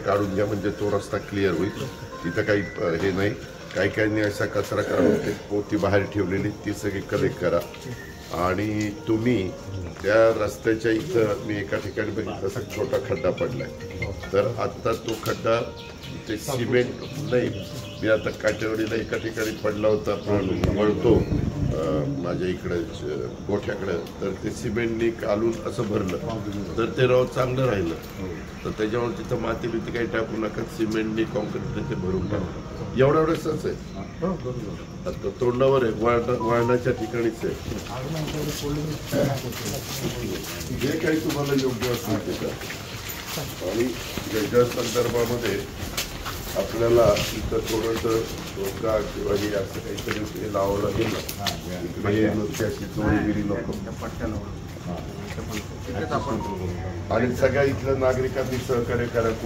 काढून घ्या, म्हणजे तो रस्ता क्लिअर होईल. तिथं काही हे नाही. काही काहींनी असा कचरा काढून ते पोती बाहेर ठेवलेली ती सगळी कलेक्ट करा. आणि तुम्ही त्या रस्त्याच्या इथं मी एका ठिकाणी बघितलं असा छोटा खड्डा पडलाय, तर आता तो खड्डा ते सिमेंट नाही, मी आता काटेवाडीला एका ठिकाणी पडला होता वळतो माझ्या इकडे गोठ्याकडे, तर ते सिमेंटनी कालून असं भरलं तर ते राव चांगलं राहिलं. तर त्याच्यामुळे तिथं माती बिती काही टाकू नका, सिमेंटनी कॉन्क्रीटने ते भरून टाकू. एवढंच आहे. आता तोंडावर आहे, वळणाच्या ठिकाणीच आहे. जे काही तुम्हाला योग्य असेल ते करा. आणि त्याच्या संदर्भामध्ये आपल्याला इथं थोडंसं डोका किंवा हे असं काहीतरी लावावं लागेल ना. इकडे नुकत्याची चोरीगिरी नको. आणि सगळ्या इथल्या नागरिकांनी सहकार्य करा.